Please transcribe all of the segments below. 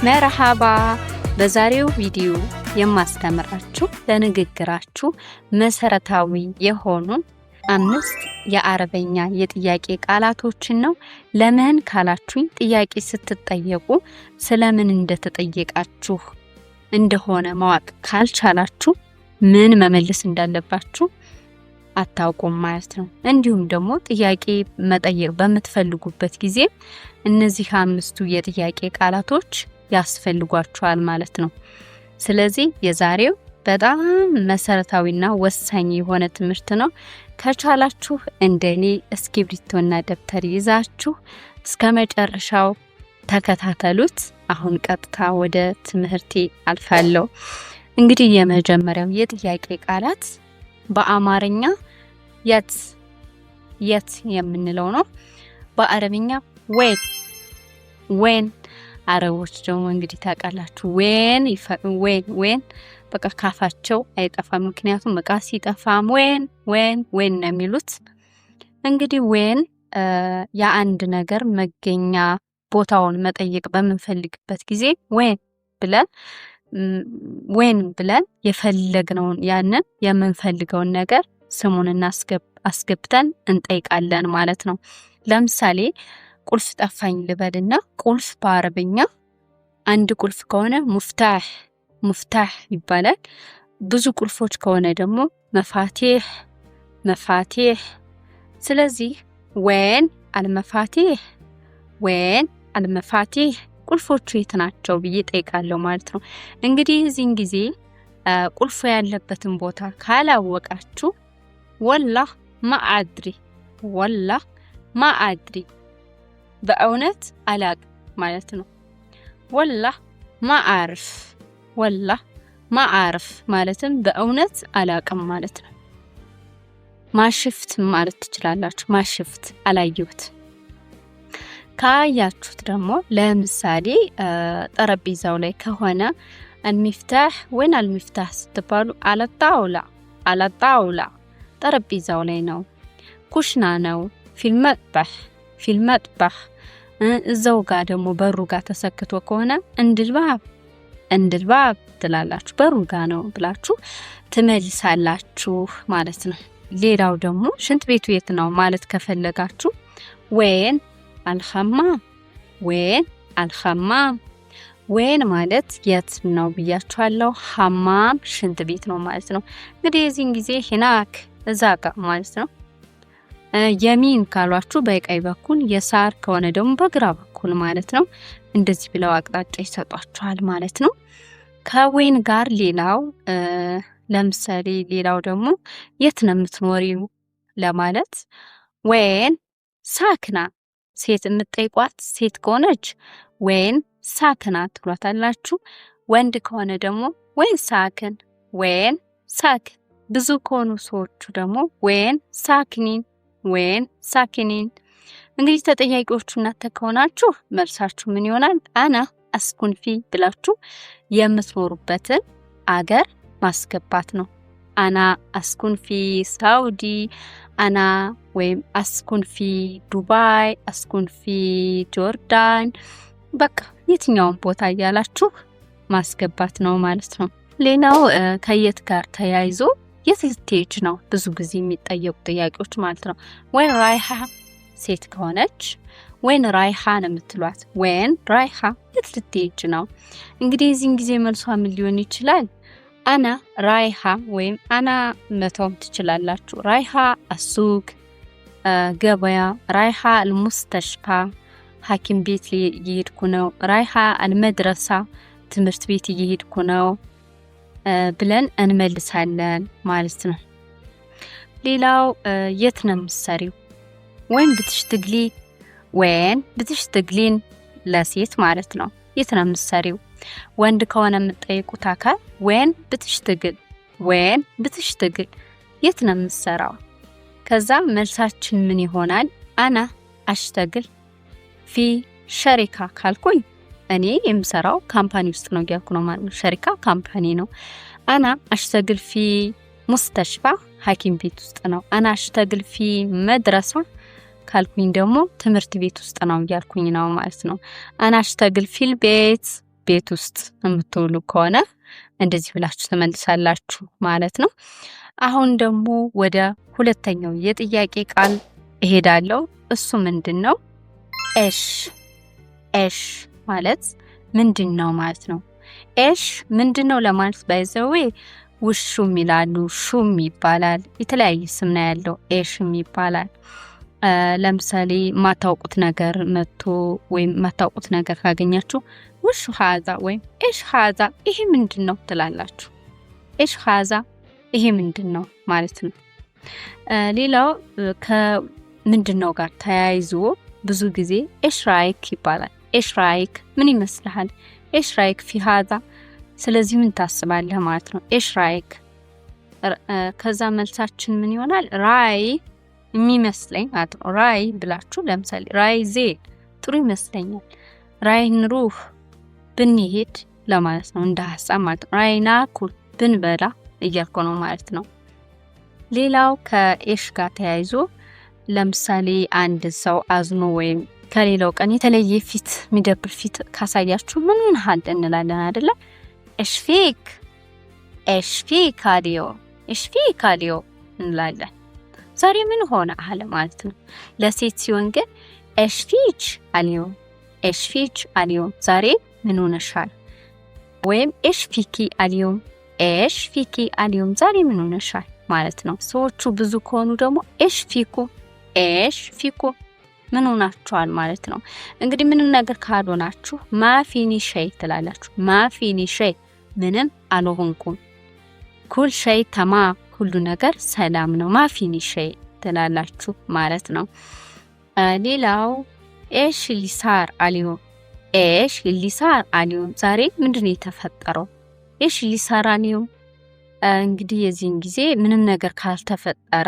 መርሃባ በዛሬው ቪዲዮ የማስተምራችሁ ለንግግራችሁ መሰረታዊ የሆኑ 5 የአረበኛ የጥያቄ ቃላቶችን ነው። ለምን ካላችሁኝ ጥያቄ ስትጠየቁ ስለምን እንደተጠየቃችሁ እንደሆነ ማወቅ ካልቻላችሁ ምን መመለስ እንዳለባችሁ አታውቁም ማለት ነው። እንዲሁም ደግሞ ጥያቄ መጠየቅ በምትፈልጉበት ጊዜ እነዚህ 5ቱ የጥያቄ ቃላቶች ያስፈልጓችኋል ማለት ነው። ስለዚህ የዛሬው በጣም መሰረታዊና ወሳኝ የሆነ ትምህርት ነው። ከቻላችሁ እንደኔ እስክሪብቶና ደብተር ይዛችሁ እስከመጨረሻው ተከታተሉት። አሁን ቀጥታ ወደ ትምህርቴ አልፋለሁ። እንግዲህ የመጀመሪያው የጥያቄ ቃላት በአማርኛ የት የምንለው ነው። በአረብኛ ዌን አረቦች ደግሞ እንግዲህ ታውቃላችሁ ዌን በቃ ካፋቸው አይጠፋም። ምክንያቱም እቃ ሲጠፋም ዌን ነው የሚሉት። እንግዲህ ዌን የአንድ ነገር መገኛ ቦታውን መጠየቅ በምንፈልግበት ጊዜ ዌን ብለን የፈለግነውን ያንን የምንፈልገውን ነገር ስሙን አስገብተን እንጠይቃለን ማለት ነው። ለምሳሌ ቁልፍ ጠፋኝ ልበልና ቁልፍ በአረብኛ አንድ ቁልፍ ከሆነ ሙፍታህ ይባላል። ብዙ ቁልፎች ከሆነ ደግሞ መፋቲህ። ስለዚህ ዌን አልመፋቲህ ቁልፎቹ የት ናቸው ብዬ ጠይቃለሁ ማለት ነው። እንግዲህ እዚህን ጊዜ ቁልፉ ያለበትን ቦታ ካላወቃችሁ ወላህ ማአድሪ በእውነት አላቅ ማለት ነው። ወላህ ማአርፍ ማለትም በእውነት አላቅም ማለት ነው። ማሽፍት ማለት ትችላላችሁ። ማሽፍት አላየሁት። ካያችሁት ደግሞ ለምሳሌ ጠረጴዛው ላይ ከሆነ አልሚፍታህ ወይን አልሚፍታህ ስትባሉ አለጣውላ ጠረጴዛው ላይ ነው። ኩሽና ነው። ፊልመጥባህ እዛው ጋር ደግሞ በሩ ጋር ተሰክቶ ከሆነ እንድልባብ ትላላችሁ። በሩ ጋር ነው ብላችሁ ትመልሳላችሁ ማለት ነው። ሌላው ደግሞ ሽንት ቤቱ የት ነው ማለት ከፈለጋችሁ ዌን አልኸማም ዌን ማለት የት ነው ብያችኋለሁ። ሐማም ሽንት ቤት ነው ማለት ነው። እንግዲህ የዚህን ጊዜ ሂናክ እዛ ጋር ማለት ነው። የሚን ካሏችሁ በቀኝ በኩል፣ የሳር ከሆነ ደግሞ በግራ በኩል ማለት ነው። እንደዚህ ብለው አቅጣጫ ይሰጧችኋል ማለት ነው። ከዌን ጋር ሌላው ለምሳሌ ሌላው ደግሞ የት ነው የምትኖሪው ለማለት ዌን ሳክና ሴት የምትጠይቋት ሴት ከሆነች ዌን ሳክና ትሏታላችሁ። ወንድ ከሆነ ደግሞ ዌን ሳክን ብዙ ከሆኑ ሰዎቹ ደግሞ ዌን ሳክኒን። እንግዲህ ተጠያቂዎቹ እናንተ ከሆናችሁ መልሳችሁ ምን ይሆናል? አና አስኩንፊ ብላችሁ የምትኖሩበትን አገር ማስገባት ነው። አና አስኩንፊ ሳውዲ፣ አና ወይም አስኩንፊ ዱባይ፣ አስኩንፊ ጆርዳን፣ በቃ የትኛውን ቦታ እያላችሁ ማስገባት ነው ማለት ነው። ሌላው ከየት ጋር ተያይዞ የት ልትሄጂ ነው ብዙ ጊዜ የሚጠየቁ ጥያቄዎች ማለት ነው። ወይን ራይሃ ሴት ከሆነች ወይን ራይሃ ነው የምትሏት። ወይን ራይሃ የት ልትሄጂ ነው። እንግዲህ እዚህን ጊዜ መልሷ ምን ሊሆን ይችላል? አና ራይሃ ወይም አና መተውም ትችላላችሁ። ራይሃ አሱቅ ገበያ፣ ራይሃ አልሙስተሽፋ ሐኪም ቤት እየሄድኩ ነው፣ ራይሃ አልመድረሳ ትምህርት ቤት እየሄድኩ ነው ብለን እንመልሳለን ማለት ነው። ሌላው የት ነው የምትሰሪው? ወይን ብትሽትግሊን ለሴት ማለት ነው። የት ነው የምትሰሪው? ወንድ ከሆነ የምትጠይቁት አካል ወይን ብትሽትግል የት ነው የምትሰራው? ከዛ መልሳችን ምን ይሆናል? አና አሽተግል ፊ ሸሪካ ካልኩኝ እኔ የምሰራው ካምፓኒ ውስጥ ነው ያልኩ ነው ማለት ነው። ሸሪካ ካምፓኒ ነው። አና አሽተግል ፊ ሙስተሽፋ ሐኪም ቤት ውስጥ ነው። አና አሽተግል ፊ መድረሳ ካልኩኝ ደግሞ ትምህርት ቤት ውስጥ ነው ያልኩኝ ነው ማለት ነው። አና አሽተግል ፊል ቤት ቤት ውስጥ የምትውሉ ከሆነ እንደዚህ ብላችሁ ትመልሳላችሁ ማለት ነው። አሁን ደግሞ ወደ ሁለተኛው የጥያቄ ቃል እሄዳለሁ። እሱ ምንድነው? ኤሽ ማለት ምንድነው ማለት ነው። ኤሽ ምንድነው ለማለት ባይዘዌ ውሹም ይላሉ፣ ሹም ይባላል። የተለያየ ስም ነው ያለው። ኤሽም ይባላል። ለምሳሌ ማታውቁት ነገር መጥቶ ወይም ማታውቁት ነገር ካገኛችሁ ውሹ ሀዛ ወይም ኤሽ ሀዛ ይሄ ምንድነው ትላላችሁ። ኤሽ ሀዛ ይሄ ምንድነው ማለት ነው። ሌላው ከምንድነው ጋር ተያይዞ ብዙ ጊዜ ኤሽ ራይክ ይባላል። ኤሽ ራይክ ምን ይመስልሃል? ኤሽ ራይክ ፊ ሀዛ ስለዚህ ምን ታስባለህ ማለት ነው። ኤሽ ራይክ ከዛ መልሳችን ምን ይሆናል? ራይ የሚመስለኝ ማለት ነው። ራይ ብላችሁ ለምሳሌ ራይ ዜድ ጥሩ ይመስለኛል፣ ራይ ንሩህ ብንሄድ ለማለት ነው እንደ ሐሳብ ማለት ነው። ራይ ናኩል ብንበላ እያልኩ ነው ማለት ነው። ሌላው ከኤሽ ጋር ተያይዞ ለምሳሌ አንድ ሰው አዝኖ ወይም ከሌላው ቀን የተለየ ፊት የሚደብር ፊት ካሳያችሁ ምን ሆነሃል እንላለን አይደለ? ኤሽፊክ አዲዮ ኤሽፊክ አዲዮ እንላለን። ዛሬ ምን ሆነ አለ ማለት ነው። ለሴት ሲሆን ግን ኤሽፊች አሊዮ ዛሬ ምን ሆነሻል? ወይም ኤሽፊኪ አሊዮ ዛሬ ምን ሆነሻል ማለት ነው። ሰዎቹ ብዙ ከሆኑ ደግሞ ኤሽፊኩ ምን ሆናችኋል ማለት ነው። እንግዲህ ምንም ነገር ካልሆናችሁ ማፊኒ ሸይ ትላላችሁ። ማፊኒ ሸይ ምንም አልሆንኩም። ኩል ሸይ ተማ ሁሉ ነገር ሰላም ነው። ማፊኒ ሸይ ትላላችሁ ማለት ነው። ሌላው ኤሽ ሊሳር አሊዮም ዛሬ ምንድነው የተፈጠረው? ኤሽ ሊሳር አሊዮም እንግዲህ የዚህን ጊዜ ምንም ነገር ካልተፈጠረ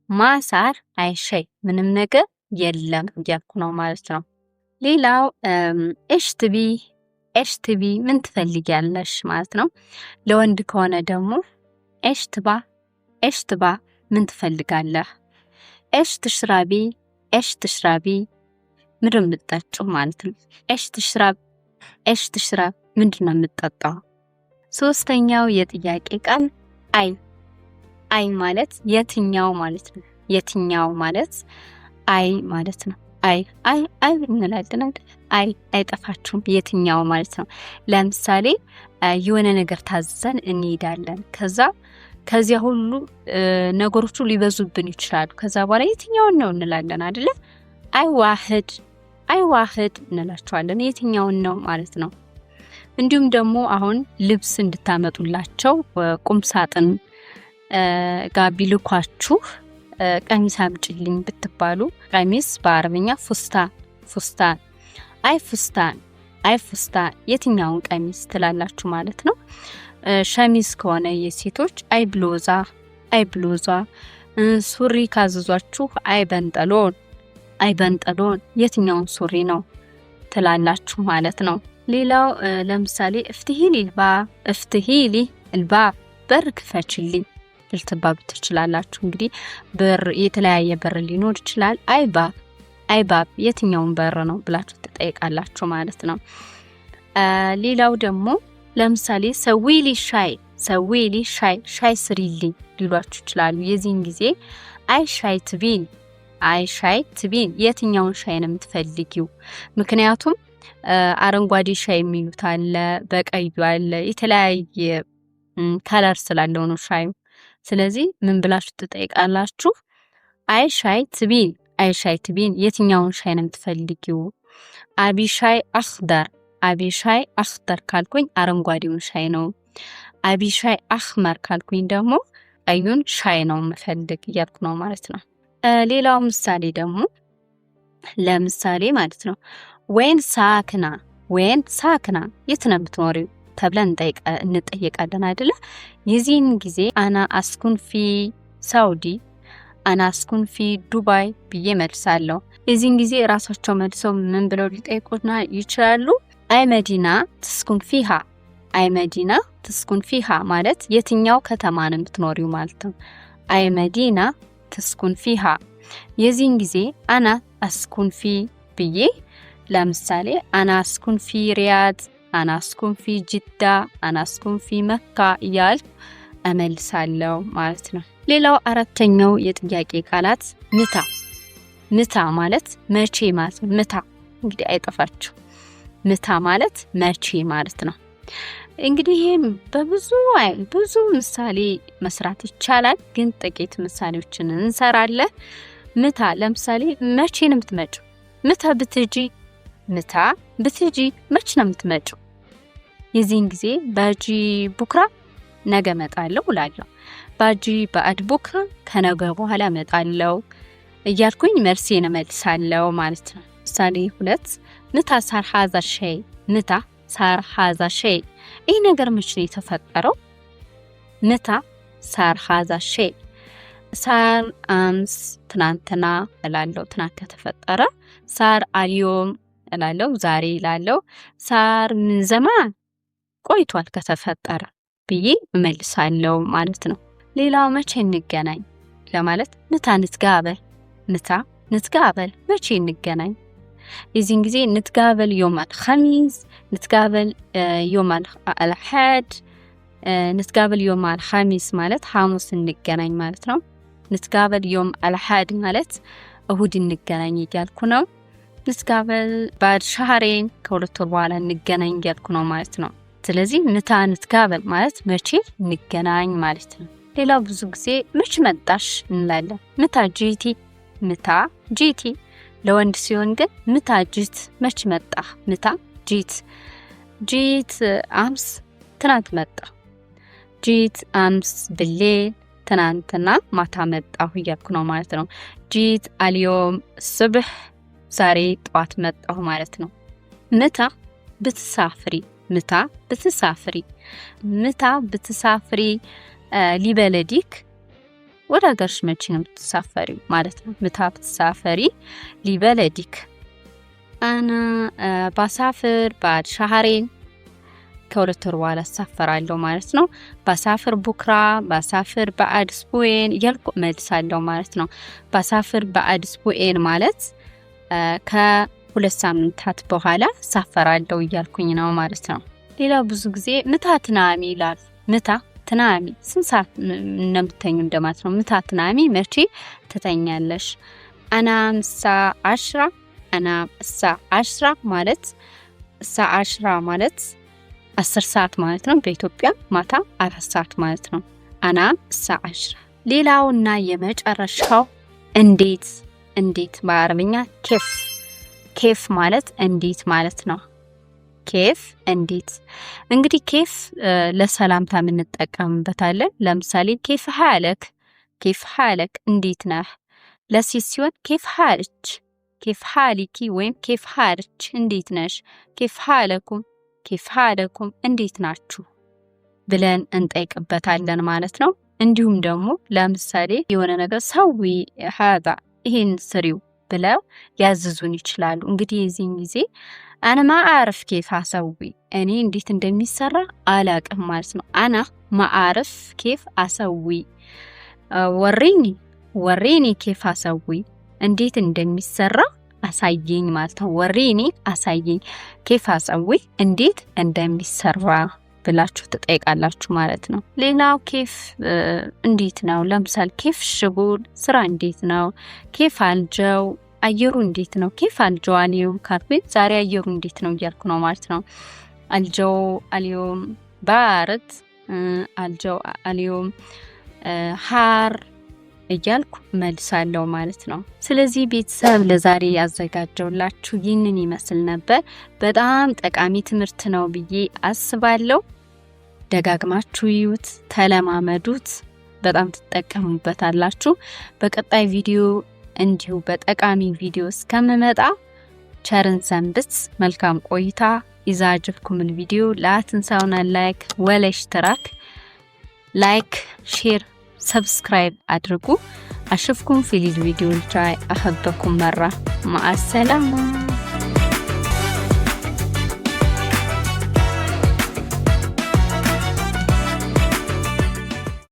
ማሳር አይሸይ ምንም ነገር የለም እያልኩ ነው ማለት ነው። ሌላው ኤሽትቢ ምን ትፈልጊያለሽ ማለት ነው። ለወንድ ከሆነ ደግሞ ኤሽትባ ምን ትፈልጋለህ? ኤሽ ትሽራቢ ምንድን ነው የምትጠጪው ማለት ነው። ኤሽ ትሽራብ ምንድን ነው የምትጠጣው? ሶስተኛው የጥያቄ ቃል አይ ማለት የትኛው ማለት ነው። የትኛው ማለት አይ ማለት ነው። አይ እንላለን አይደል? አይጠፋችሁም። የትኛው ማለት ነው። ለምሳሌ የሆነ ነገር ታዘን እንሄዳለን። ከዚያ ሁሉ ነገሮቹ ሊበዙብን ይችላሉ። ከዛ በኋላ የትኛውን ነው እንላለን አይደለ? አይ ዋህድ እንላቸዋለን። የትኛውን ነው ማለት ነው። እንዲሁም ደግሞ አሁን ልብስ እንድታመጡላቸው ቁም ሳጥን ጋር ቢልኳችሁ ቀሚስ አምጪልኝ ብትባሉ ቀሚስ በአረብኛ ፉስታን አይ ፉስታን የትኛውን ቀሚስ ትላላችሁ ማለት ነው። ሸሚዝ ከሆነ የሴቶች አይ ብሎዛ ሱሪ ካዘዟችሁ አይ በንጠሎን የትኛውን ሱሪ ነው ትላላችሁ ማለት ነው። ሌላው ለምሳሌ እፍትሂሊ ልባ በር ክፈችልኝ ልትባሉ ትችላላችሁ። እንግዲህ በር የተለያየ በር ሊኖር ይችላል። አይባብ የትኛውን በር ነው ብላችሁ ትጠይቃላችሁ ማለት ነው። ሌላው ደግሞ ለምሳሌ ሰዊሊ ሻይ ስሪልኝ ሊሏችሁ ይችላሉ። የዚህን ጊዜ አይ ሻይ ትቢን የትኛውን ሻይ ነው የምትፈልጊው? ምክንያቱም አረንጓዴ ሻይ የሚሉት አለ፣ በቀዩ አለ፣ የተለያየ ከለር ስላለው ነው ሻዩ። ስለዚህ ምን ብላችሁ ትጠይቃላችሁ? አይ ሻይ ትቢን የትኛውን ሻይ ነው የምትፈልጊው? አቢሻይ አኽደር ካልኩኝ አረንጓዴውን ሻይ ነው። አቢሻይ አኽመር ካልኩኝ ደግሞ ቀዩን ሻይ ነው የምፈልግ እያልኩ ነው ማለት ነው። ሌላው ምሳሌ ደግሞ ለምሳሌ ማለት ነው ወይን ሳክና የት ነው የምትኖሪው ተብለን እንጠየቃለን አይደለ? የዚህን ጊዜ አና አስኩን ፊ ሳውዲ፣ አና አስኩን ፊ ዱባይ ብዬ መልሳለሁ። የዚህን ጊዜ ራሳቸው መልሰው ምን ብለው ሊጠይቁና ይችላሉ? አይ መዲና ትስኩን ፊሃ ማለት የትኛው ከተማ ነው የምትኖሪው ማለት ነው። አይ መዲና ትስኩን ፊሃ። የዚህን ጊዜ አና አስኩን ፊ ብዬ ለምሳሌ አና አስኩን ፊ ሪያድ፣ አና አስኩን ፊ ጅዳ፣ አና አስኩን ፊ መካ እያልኩ እመልሳለሁ ማለት ነው። ሌላው አራተኛው የጥያቄ ቃላት ምታ። ምታ ማለት መቼ ማለት ነው። ምታ እንግዲህ አይጠፋችሁ። ምታ ማለት መቼ ማለት ነው። እንግዲህ ይሄም ብዙ ምሳሌ መስራት ይቻላል፣ ግን ጥቂት ምሳሌዎችን እንሰራለን። ምታ ለምሳሌ መቼ ነው የምትመጪው? ምታ ብትጂ፣ ምታ ብትጂ መቼ ነው የምትመጪው? የዚህን ጊዜ ባጂ ቡክራ ነገ እመጣለሁ እላለሁ። ባጂ ባዕድ ቡክራ ከነገ በኋላ እመጣለሁ እያልኩኝ መልሴን እመልሳለሁ ማለት ነው። ምሳሌ 2 ምታ ሳር ሀዛ ሸይ። ምታ ሳር ሀዛ ሸይ፣ ይህ ነገር መቼ ነው የተፈጠረው? ምታ ሳር ሀዛ ሸይ። ሳር አምስ ትናንትና እላለሁ፣ ትናንት ተፈጠረ። ሳር አልዮም እላለሁ፣ ዛሬ እላለሁ። ሳር ምን ዘማን ቆይቷል ከተፈጠረ ብዬ እመልሳለሁ ማለት ነው። ሌላው መቼ እንገናኝ ለማለት ምታ ንትጋበል። ምታ ንትጋበል መቼ እንገናኝ። የዚህን ጊዜ ንትጋበል ዮም አልኸሚስ፣ ንትጋበል ዮም አልሐድ፣ ንትጋበል ዮም አልኸሚስ ማለት ሐሙስ እንገናኝ ማለት ነው። ንትጋበል ዮም አልሐድ ማለት እሁድ እንገናኝ እያልኩ ነው። ንትጋበል ባድ ሻህሬን ከሁለት ወር በኋላ እንገናኝ እያልኩ ነው ማለት ነው። ስለዚህ ምታ ንትጋበል ማለት መቼ እንገናኝ ማለት ነው። ሌላው ብዙ ጊዜ መች መጣሽ እንላለን። ምታ ጂቲ፣ ምታ ጂቲ። ለወንድ ሲሆን ግን ምታ ጂት መች መጣ። ምታ ጂት፣ ጂት አምስ ትናንት መጣ። ጂት አምስ ብሌል ትናንትና ማታ መጣሁ እያልኩ ነው ማለት ነው። ጂት አልዮም ስብህ ዛሬ ጠዋት መጣሁ ማለት ነው። ምታ ብትሳፍሪ፣ ምታ ብትሳፍሪ፣ ምታ ብትሳፍሪ ሊበለዲክ ወደ ሀገርሽ መቼ ነው የምትሳፈሪው ማለት ነው። ምታ ብትሳፈሪ ሊበለዲክ። አና ባሳፍር ባድ ሻህሬን ከሁለት ወር በኋላ እሳፈራለሁ ማለት ነው። ባሳፍር ቡክራ፣ ባሳፍር ባዕድ ስቡኤን እያልኩ እመልሳለሁ ማለት ነው። ባሳፍር ባዕድ ስቡኤን ማለት ከሁለት ሳምንታት በኋላ እሳፈራለሁ እያልኩኝ ነው ማለት ነው። ሌላው ብዙ ጊዜ ምታ ትናሚ ይላል። ምታ ትናሚ ስንት ሰዓት እንደምትተኙ እንደማለት ነው። ምታ ትናሚ መቼ ትተኛለሽ? አና ምሳ አሽራ፣ አና ምሳ አሽራ ማለት እሳ አሽራ ማለት 10 ሰዓት ማለት ነው። በኢትዮጵያ ማታ 4 ሰዓት ማለት ነው። አና ምሳ አሽራ። ሌላውና የመጨረሻው እንዴት። እንዴት በአረብኛ ኬፍ። ኬፍ ማለት እንዴት ማለት ነው። ኬፍ እንዴት። እንግዲህ ኬፍ ለሰላምታ የምንጠቀምበታለን። ለምሳሌ ኬፍ ሐለክ፣ ኬፍ ሐለክ እንዴት ነህ። ለሴት ሲሆን ኬፍ ሐልች፣ ኬፍ ሐሊኪ ወይም ኬፍ ሐልች እንዴት ነሽ። ኬፍ ሐለኩም፣ ኬፍ ሐለኩም እንዴት ናችሁ ብለን እንጠይቅበታለን ማለት ነው። እንዲሁም ደግሞ ለምሳሌ የሆነ ነገር ሰዊ ሀዛ ይሄን ስሪው ብለው ያዝዙን ይችላሉ። እንግዲህ የዚህን ጊዜ አና ማአርፍ ኬፍ አሰዊ፣ እኔ እንዴት እንደሚሰራ አላቅም ማለት ነው። አና ማአርፍ ኬፍ አሰዊ፣ ወሪኒ ወሪኒ ኬፍ አሰዊ፣ እንዴት እንደሚሰራ አሳየኝ ማለት ነው። ወሪኒ አሳየኝ፣ ኬፍ አሰዊ እንዴት እንደሚሰራ ብላችሁ ትጠይቃላችሁ ማለት ነው። ሌላው ኬፍ እንዴት ነው። ለምሳሌ ኬፍ ሽጉል ስራ እንዴት ነው። ኬፍ አልጀው አየሩ እንዴት ነው። ኬፍ አልጀው አልዮም ካልኩኝ ዛሬ አየሩ እንዴት ነው እያልኩ ነው ማለት ነው። አልጀው አልዮም ባርድ፣ አልጀው አልዮም ሐር እያልኩ መልሳለሁ ማለት ነው። ስለዚህ ቤተሰብ ለዛሬ ያዘጋጀውላችሁ ይህንን ይመስል ነበር። በጣም ጠቃሚ ትምህርት ነው ብዬ አስባለሁ። ደጋግማችሁ ይዩት፣ ተለማመዱት፣ በጣም ትጠቀሙበታላችሁ። በቀጣይ ቪዲዮ እንዲሁ በጠቃሚ ቪዲዮ እስከምመጣ ቸርን ሰንብት። መልካም ቆይታ። إذا عجبكم الفيديو لا تنسونا لايك ولا اشتراك. لايك شير سبسكرايب أدركوا. أشوفكم في الفيديو الجاي. أحبكم مرة. مع السلامة.